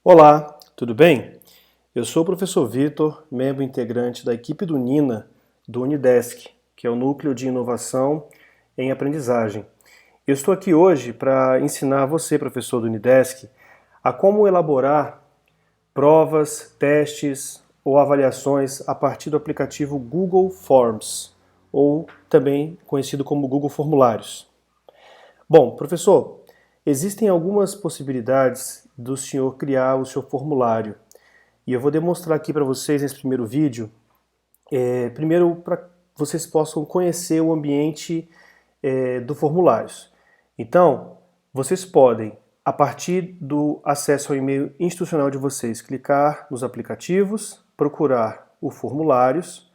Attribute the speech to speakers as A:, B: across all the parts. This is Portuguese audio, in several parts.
A: Olá, tudo bem? Eu sou o professor Vitor, membro integrante da equipe do NINA, do Unidesk, que é o Núcleo de Inovação em Aprendizagem. Eu estou aqui hoje para ensinar você, professor do Unidesk, a como elaborar provas, testes ou avaliações a partir do aplicativo Google Forms, ou também conhecido como Google Formulários. Bom, professor, existem algumas possibilidades do senhor criar o seu formulário. E eu vou demonstrar aqui para vocês nesse primeiro vídeo, primeiro para que vocês possam conhecer o ambiente do formulários. Então, vocês podem, a partir do acesso ao e-mail institucional de vocês, clicar nos aplicativos, procurar o formulários,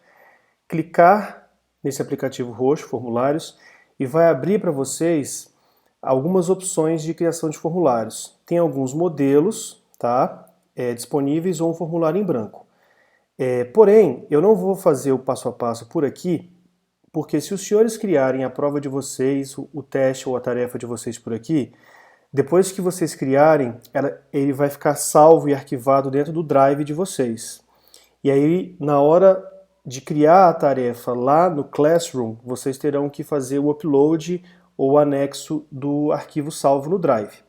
A: clicar nesse aplicativo roxo, formulários, e vai abrir para vocês algumas opções de criação de formulários. Tem alguns modelos, tá? Disponíveis ou um formulário em branco. Porém, eu não vou fazer o passo a passo por aqui, porque se os senhores criarem a prova de vocês, o teste ou a tarefa de vocês por aqui, depois que vocês criarem, ele vai ficar salvo e arquivado dentro do Drive de vocês. E aí, na hora de criar a tarefa lá no Classroom, vocês terão que fazer o upload ou o anexo do arquivo salvo no Drive.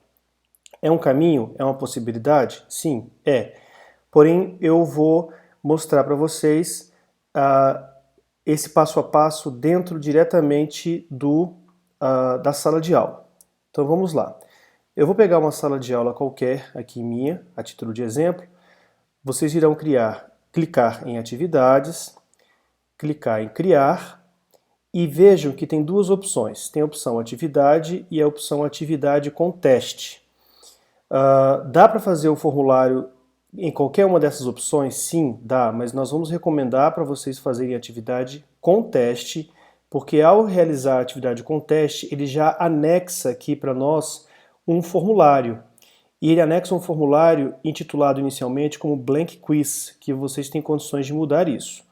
A: É um caminho? É uma possibilidade? Sim, é. Porém, eu vou mostrar para vocês esse passo a passo dentro diretamente da sala de aula. Então vamos lá. Eu vou pegar uma sala de aula qualquer aqui minha, a título de exemplo. Vocês irão clicar em atividades, clicar em criar e vejam que tem duas opções. Tem a opção atividade e a opção atividade com teste. Dá para fazer o formulário em qualquer uma dessas opções? Sim, dá, mas nós vamos recomendar para vocês fazerem atividade com teste, porque ao realizar a atividade com teste, ele já anexa aqui para nós um formulário. E ele anexa um formulário intitulado inicialmente como Blank Quiz, que vocês têm condições de mudar isso.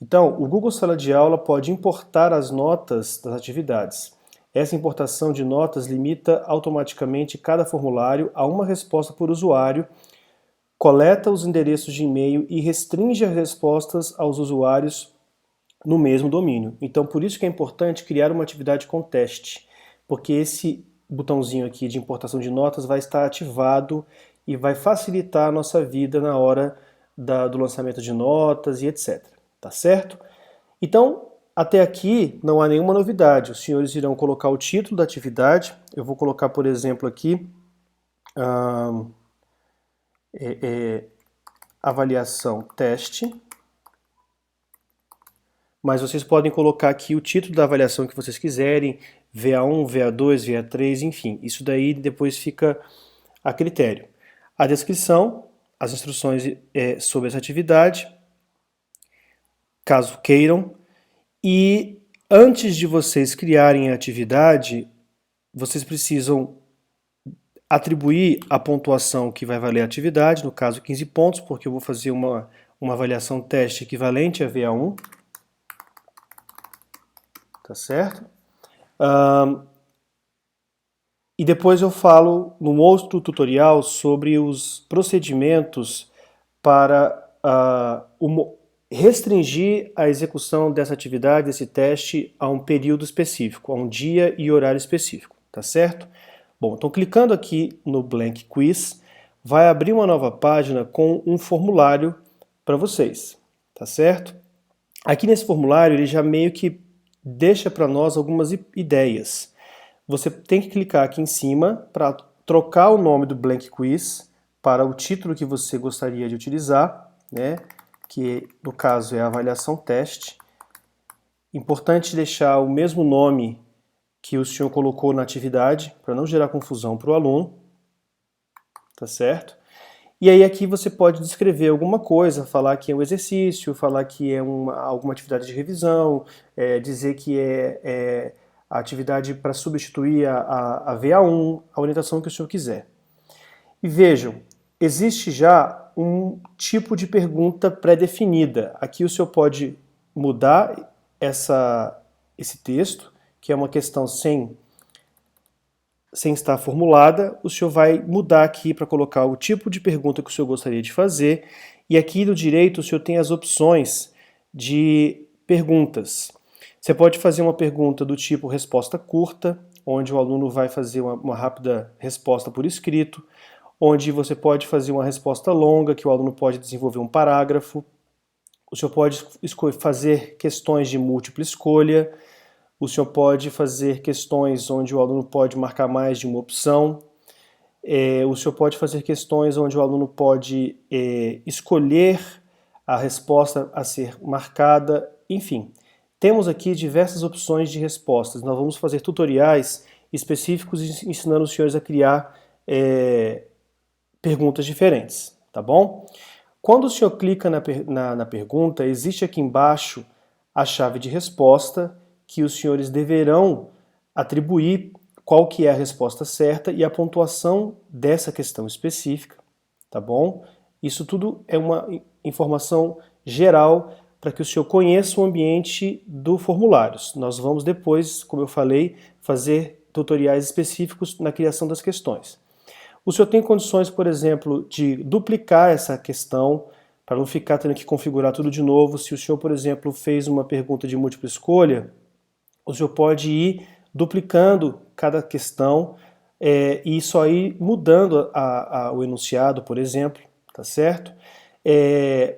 A: Então, o Google Sala de Aula pode importar as notas das atividades. Essa importação de notas limita automaticamente cada formulário a uma resposta por usuário, coleta os endereços de e-mail e restringe as respostas aos usuários no mesmo domínio. Então, por isso que é importante criar uma atividade com teste, porque esse botãozinho aqui de importação de notas vai estar ativado e vai facilitar a nossa vida na hora do lançamento de notas e etc. Tá certo? Então, até aqui não há nenhuma novidade. Os senhores irão colocar o título da atividade. Eu vou colocar, por exemplo, aqui avaliação teste. Mas vocês podem colocar aqui o título da avaliação que vocês quiserem, VA1, VA2, VA3, enfim. Isso daí depois fica a critério. A descrição, as instruções sobre essa atividade, caso queiram. E antes de vocês criarem a atividade, vocês precisam atribuir a pontuação que vai valer a atividade, no caso 15 pontos, porque eu vou fazer uma avaliação teste equivalente a VA1. Tá certo? E depois eu falo num outro tutorial sobre os procedimentos para restringir a execução dessa atividade, desse teste, a um período específico, a um dia e horário específico, tá certo? Bom, então clicando aqui no Blank Quiz, vai abrir uma nova página com um formulário para vocês, tá certo? Aqui nesse formulário ele já meio que deixa para nós algumas ideias. Você tem que clicar aqui em cima para trocar o nome do Blank Quiz para o título que você gostaria de utilizar, né? Que no caso é a avaliação teste. Importante deixar o mesmo nome que o senhor colocou na atividade, para não gerar confusão para o aluno, tá certo? E aí aqui você pode descrever alguma coisa, falar que é um exercício, falar que é alguma atividade de revisão, dizer que é a atividade para substituir a VA1, a orientação que o senhor quiser. E vejam, existe já um tipo de pergunta pré-definida. Aqui o senhor pode mudar esse texto, que é uma questão sem sem estar formulada, o senhor vai mudar aqui para colocar o tipo de pergunta que o senhor gostaria de fazer, e aqui do direito o senhor tem as opções de perguntas. Você pode fazer uma pergunta do tipo resposta curta, onde o aluno vai fazer uma rápida resposta por escrito, onde você pode fazer uma resposta longa, que o aluno pode desenvolver um parágrafo. O senhor pode fazer questões de múltipla escolha. O senhor pode fazer questões onde o aluno pode marcar mais de uma opção. O senhor pode fazer questões onde o aluno pode escolher a resposta a ser marcada. Enfim, temos aqui diversas opções de respostas. Nós vamos fazer tutoriais específicos ensinando os senhores a criar perguntas diferentes, tá bom? Quando o senhor clica na pergunta, existe aqui embaixo a chave de resposta que os senhores deverão atribuir qual que é a resposta certa e a pontuação dessa questão específica, tá bom? Isso tudo é uma informação geral para que o senhor conheça o ambiente do formulários. Nós vamos depois, como eu falei, fazer tutoriais específicos na criação das questões. O senhor tem condições, por exemplo, de duplicar essa questão, para não ficar tendo que configurar tudo de novo. Se o senhor, por exemplo, fez uma pergunta de múltipla escolha, o senhor pode ir duplicando cada questão e só ir mudando o enunciado, por exemplo, tá certo?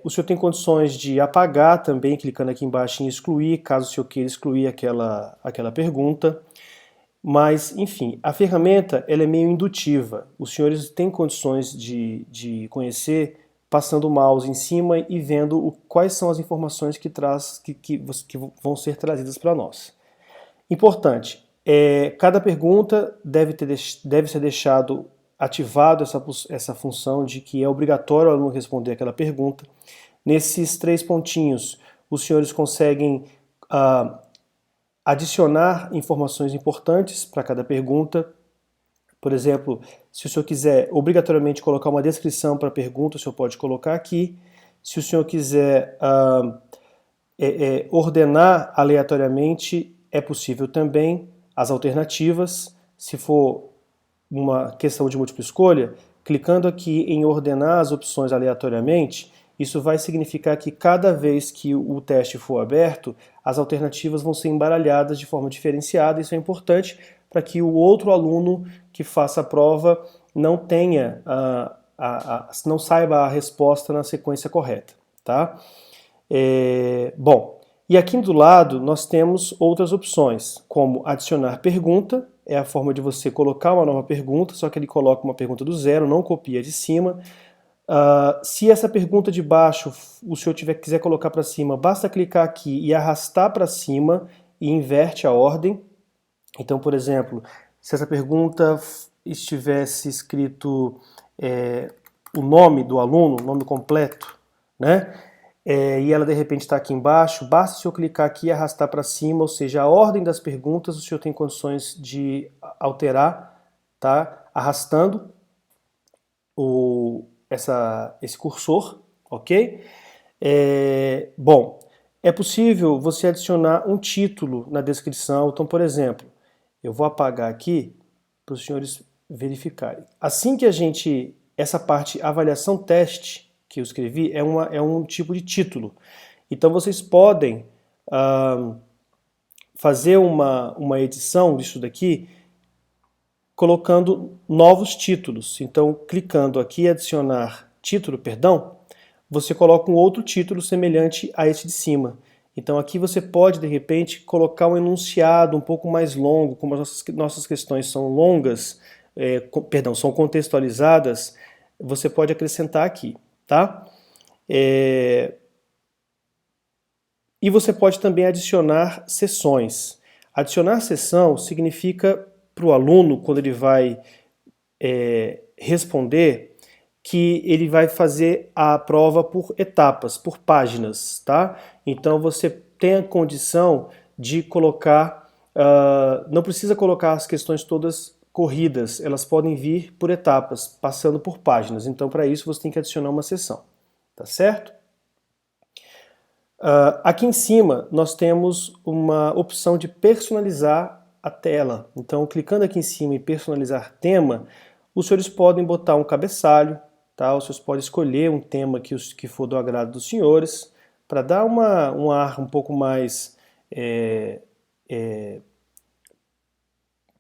A: O senhor tem condições de apagar também, clicando aqui embaixo em excluir, caso o senhor queira excluir aquela pergunta. Mas, enfim, a ferramenta ela é meio indutiva. Os senhores têm condições de conhecer passando o mouse em cima e vendo quais são as informações que vão ser trazidas para nós. Importante, cada pergunta deve ser deixado ativado essa função de que é obrigatório o aluno responder aquela pergunta. Nesses 3 pontinhos, os senhores conseguem adicionar informações importantes para cada pergunta. Por exemplo, se o senhor quiser obrigatoriamente colocar uma descrição para a pergunta, o senhor pode colocar aqui. Se o senhor quiser ordenar aleatoriamente, é possível também. As alternativas, se for uma questão de múltipla escolha, clicando aqui em ordenar as opções aleatoriamente, isso vai significar que cada vez que o teste for aberto, as alternativas vão ser embaralhadas de forma diferenciada. Isso é importante para que o outro aluno que faça a prova não tenha, não saiba a resposta na sequência correta, tá? Bom, e aqui do lado nós temos outras opções, como adicionar pergunta, é a forma de você colocar uma nova pergunta, só que ele coloca uma pergunta do zero, não copia de cima. Se essa pergunta de baixo o senhor quiser colocar para cima, basta clicar aqui e arrastar para cima e inverte a ordem. Então, por exemplo, se essa pergunta estivesse escrito o nome do aluno, o nome completo, né? E ela de repente está aqui embaixo, basta o senhor clicar aqui e arrastar para cima, ou seja, a ordem das perguntas o senhor tem condições de alterar, tá? Arrastando esse cursor, ok? Bom, é possível você adicionar um título na descrição. Então, por exemplo, eu vou apagar aqui para os senhores verificarem. Assim que essa parte avaliação teste que eu escrevi é um tipo de título. Então vocês podem fazer uma edição disso daqui colocando novos títulos. Então, clicando aqui em adicionar título, você coloca um outro título semelhante a esse de cima. Então aqui você pode, de repente, colocar um enunciado um pouco mais longo, como as nossas questões são longas, são contextualizadas, você pode acrescentar aqui, tá? E você pode também adicionar sessões. Adicionar sessão significa para o aluno, quando ele vai responder, que ele vai fazer a prova por etapas, por páginas, tá? Então você tem a condição de colocar, não precisa colocar as questões todas corridas, elas podem vir por etapas, passando por páginas. Então para isso você tem que adicionar uma sessão, tá certo? Aqui em cima nós temos uma opção de personalizar a tela. Então, clicando aqui em cima em personalizar tema, os senhores podem botar um cabeçalho, tá? Os senhores podem escolher um tema que for do agrado dos senhores, para dar um ar um pouco mais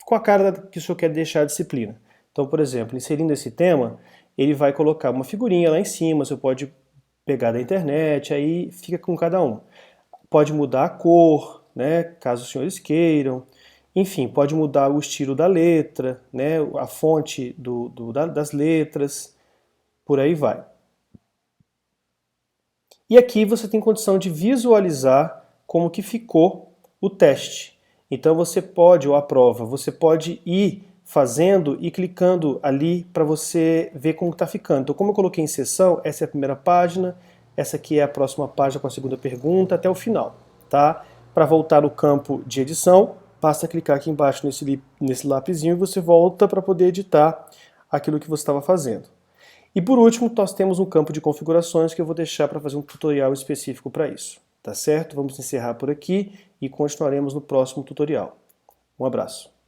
A: com a cara que o senhor quer deixar a disciplina. Então, por exemplo, inserindo esse tema, ele vai colocar uma figurinha lá em cima, você pode pegar da internet, aí fica com cada um. Pode mudar a cor, né, caso os senhores queiram. Enfim, pode mudar o estilo da letra, né, a fonte das letras, por aí vai. E aqui você tem condição de visualizar como que ficou o teste. Então você pode, ou a prova, você pode ir fazendo e clicando ali para você ver como está ficando. Então, como eu coloquei em seção, essa é a primeira página, essa aqui é a próxima página com a segunda pergunta, até o final, tá? Para voltar no campo de edição, basta clicar aqui embaixo nesse lapisinho e você volta para poder editar aquilo que você estava fazendo. E por último, nós temos um campo de configurações que eu vou deixar para fazer um tutorial específico para isso. Tá certo? Vamos encerrar por aqui e continuaremos no próximo tutorial. Um abraço.